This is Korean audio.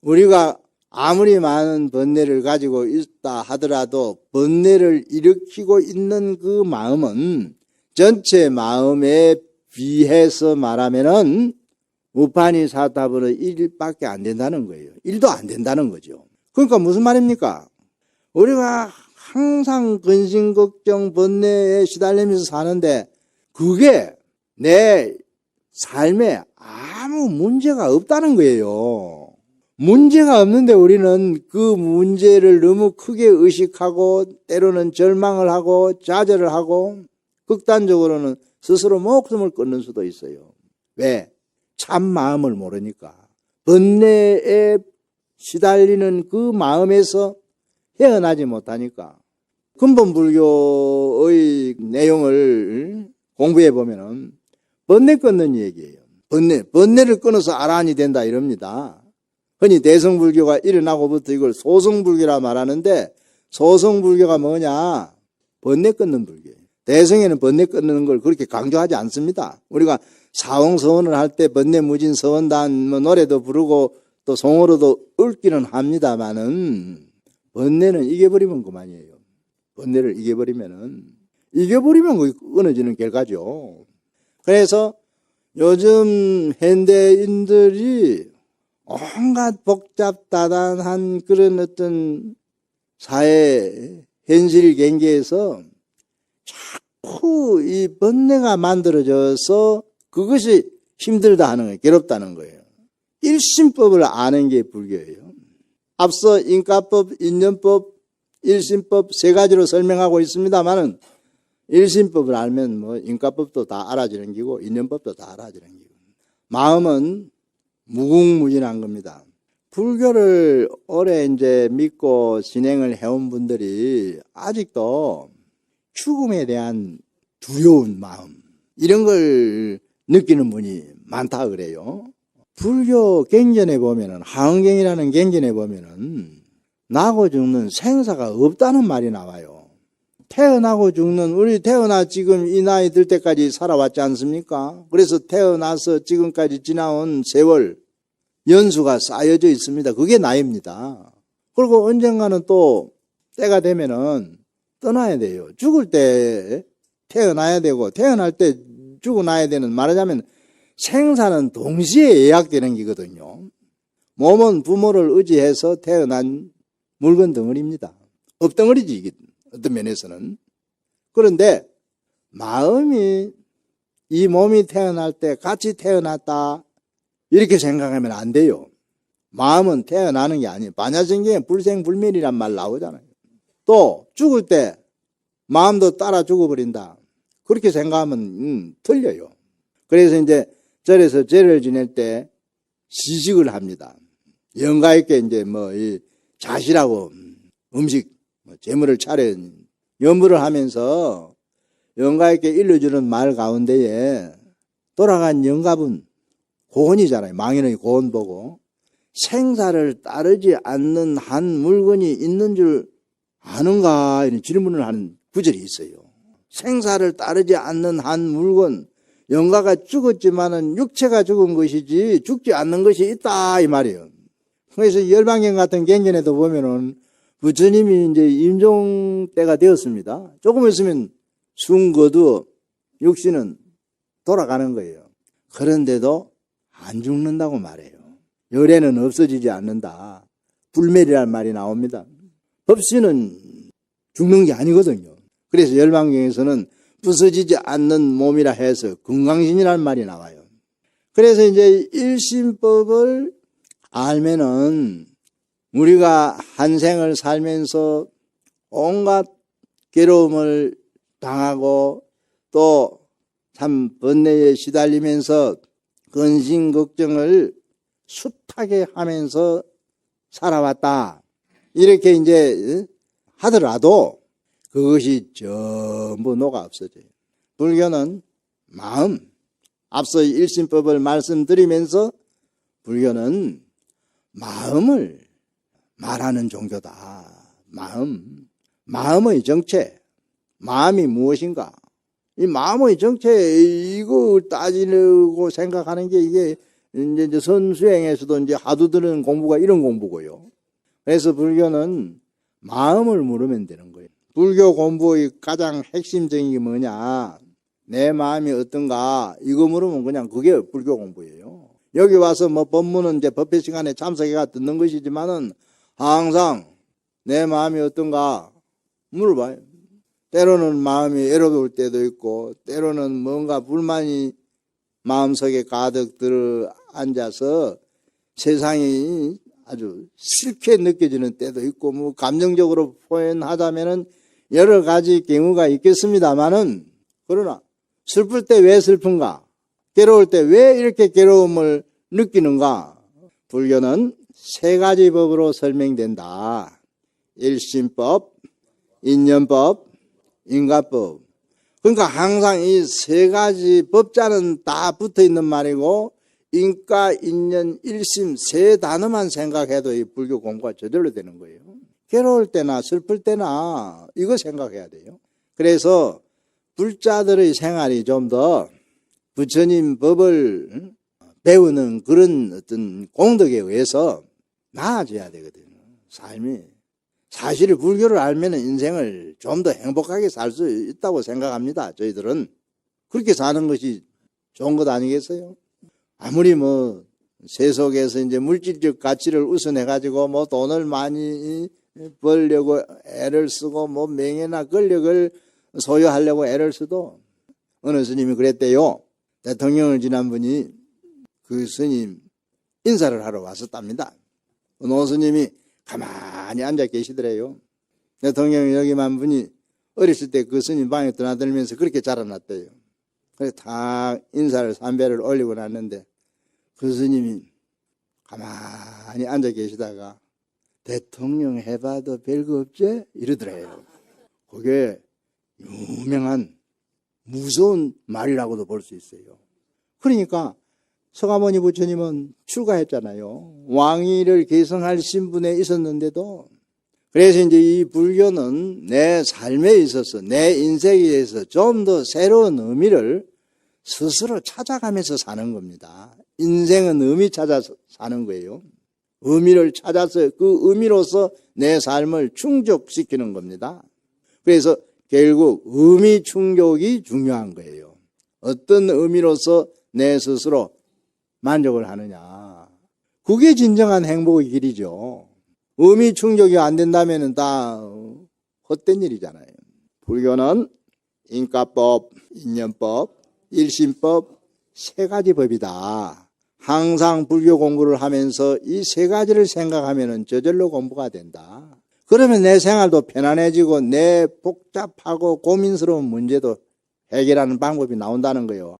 우리가 아무리 많은 번뇌를 가지고 있다 하더라도 번뇌를 일으키고 있는 그 마음은 전체 마음에 비해서 말하면은 우파니 사타분의 1밖에 안 된다는 거예요. 1도 안 된다는 거죠. 그러니까 무슨 말입니까? 우리가 항상 근심, 걱정, 번뇌에 시달리면서 사는데 그게 내 삶에 아무 문제가 없다는 거예요. 문제가 없는데 우리는 그 문제를 너무 크게 의식하고 때로는 절망을 하고 좌절을 하고 극단적으로는 스스로 목숨을 끊는 수도 있어요. 왜? 참 마음을 모르니까. 번뇌에 시달리는 그 마음에서 헤어나지 못하니까. 근본 불교의 내용을 공부해 보면은 번뇌 끊는 얘기예요. 번뇌를 끊어서 아라한이 된다 이럽니다. 흔히 대성불교가 일어나고부터 이걸 소성불교라 말하는데 소성불교가 뭐냐? 번뇌 끊는 불교예요. 대성에는 번뇌 끊는 걸 그렇게 강조하지 않습니다. 우리가 사홍서원을 할 때 번뇌무진 서원단 뭐 노래도 부르고 또 송어로도 읊기는 합니다만은 번뇌는 이겨버리면 그만이에요. 번뇌를 이겨버리면 그게 끊어지는 결과죠. 그래서 요즘 현대인들이 온갖 복잡다단한 그런 어떤 사회 현실 경계에서 자꾸 이 번뇌가 만들어져서 그것이 힘들다 하는 거예요. 괴롭다는 거예요. 일심법을 아는 게 불교예요. 앞서 인과법, 인연법, 일심법 세 가지로 설명하고 있습니다만은 일심법을 알면 뭐 인과법도 다 알아지는 기고 인연법도 다 알아지는 기고 마음은 무궁무진한 겁니다. 불교를 오래 이제 믿고 진행을 해온 분들이 아직도 죽음에 대한 두려운 마음 이런 걸 느끼는 분이 많다 그래요. 불교 경전에 보면은 하은경이라는 경전에 보면은 나고 죽는 생사가 없다는 말이 나와요. 태어나고 죽는 우리 태어나 지금 이 나이 들 때까지 살아왔지 않습니까? 그래서 태어나서 지금까지 지나온 세월 연수가 쌓여져 있습니다. 그게 나이입니다. 그리고 언젠가는 또 때가 되면은 떠나야 돼요. 죽을 때 태어나야 되고 태어날 때 죽어나야 되는 말하자면 생사는 동시에 예약되는 기거든요. 몸은 부모를 의지해서 태어난 물건 덩어리입니다. 업덩어리지 이게 어떤 면에서는. 그런데 마음이 이 몸이 태어날 때 같이 태어났다 이렇게 생각하면 안 돼요. 마음은 태어나는 게 아니에요. 반야성경에 불생불멸이란 말 나오잖아요. 또 죽을 때 마음도 따라 죽어버린다. 그렇게 생각하면 틀려요. 그래서 이제 절에서 제를 지낼 때 시식을 합니다. 영가 있게 이제 뭐 이 자시라고 음식 제물을 차려 염불을 하면서 영가 있게 일러주는 말 가운데에 돌아간 영가분 고혼이잖아요. 망인의 고혼 보고 생사를 따르지 않는 한 물건이 있는 줄 아는가 이런 질문을 하는 구절이 있어요. 생사를 따르지 않는 한 물건 영가가 죽었지만은 육체가 죽은 것이지 죽지 않는 것이 있다 이 말이에요. 그래서 열반경 같은 경전에도 보면은 부처님이 이제 임종 때가 되었습니다. 조금 있으면 숨 거두 육신은 돌아가는 거예요. 그런데도 안 죽는다고 말해요. 열애는 없어지지 않는다. 불멸이라는 말이 나옵니다. 법신은 죽는 게 아니거든요. 그래서 열반경에서는 부서지지 않는 몸이라 해서 건강신이라는 말이 나와요. 그래서 이제 일심법을 알면은 우리가 한 생을 살면서 온갖 괴로움을 당하고 또 참 번뇌에 시달리면서 근심 걱정을 숱하게 하면서 살아왔다. 이렇게 이제 하더라도 그것이 전부 녹아 없어져요. 불교는 마음, 앞서 일심법을 말씀드리면서 불교는 마음을 말하는 종교다. 마음의 정체, 마음이 무엇인가? 이 마음의 정체, 이거 따지려고 생각하는 게 이게 이제 선수행에서도 이제 하도 드는 공부가 이런 공부고요. 그래서 불교는 마음을 물으면 되는 거예요. 불교 공부의 가장 핵심적인 게 뭐냐? 내 마음이 어떤가? 이거 물으면 그냥 그게 불교 공부예요. 여기 와서 뭐 법문은 이제 법회 시간에 참석해가 듣는 것이지만은 항상 내 마음이 어떤가 물어봐요. 때로는 마음이 애로울 때도 있고, 때로는 뭔가 불만이 마음속에 가득 들어 앉아서 세상이 아주 싫게 느껴지는 때도 있고, 뭐 감정적으로 표현하자면은 여러 가지 경우가 있겠습니다만은, 그러나 슬플 때 왜 슬픈가? 괴로울 때 왜 이렇게 괴로움을 느끼는가? 불교는 세 가지 법으로 설명된다. 일심법, 인연법, 인과법. 그러니까 항상 이 세 가지 법자는 다 붙어 있는 말이고, 인과, 인연, 일심 세 단어만 생각해도 이 불교 공부가 저절로 되는 거예요. 괴로울 때나 슬플 때나 이거 생각해야 돼요. 그래서 불자들의 생활이 좀 더 부처님 법을 배우는 그런 어떤 공덕에 의해서 나아져야 되거든요. 삶이. 사실 불교를 알면 인생을 좀 더 행복하게 살 수 있다고 생각합니다. 저희들은. 그렇게 사는 것이 좋은 것 아니겠어요? 아무리 뭐 세속에서 이제 물질적 가치를 우선해가지고 뭐 돈을 많이 벌려고 애를 쓰고 뭐 명예나 권력을 소유하려고 애를 써도 어느 스님이 그랬대요. 대통령을 지난 분이 그 스님 인사를 하러 왔었답니다. 노 스님이 가만히 앉아 계시더래요. 대통령이 여기만 분이 어렸을 때 그 스님 방에 드나들면서 그렇게 자라났대요. 그래서 다 인사를 삼배를 올리고 났는데 그 스님이 가만히 앉아 계시다가 대통령 해봐도 별거 없지? 이러더래요. 그게 유명한 무서운 말이라고도 볼 수 있어요. 그러니까 서가모니 부처님은 출가했잖아요. 왕위를 계승할 신분에 있었는데도. 그래서 이제 이 불교는 내 삶에 있어서 내 인생에 있어서 좀 더 새로운 의미를 스스로 찾아가면서 사는 겁니다. 인생은 의미 찾아서 사는 거예요. 의미를 찾아서 그 의미로서 내 삶을 충족시키는 겁니다. 그래서 결국 의미 충족이 중요한 거예요. 어떤 의미로서 내 스스로 만족을 하느냐. 그게 진정한 행복의 길이죠. 의미 충족이 안 된다면 다 헛된 일이잖아요. 불교는 인과법, 인연법, 일심법 세 가지 법이다. 항상 불교 공부를 하면서 이 세 가지를 생각하면 저절로 공부가 된다. 그러면 내 생활도 편안해지고 내 복잡하고 고민스러운 문제도 해결하는 방법이 나온다는 거예요.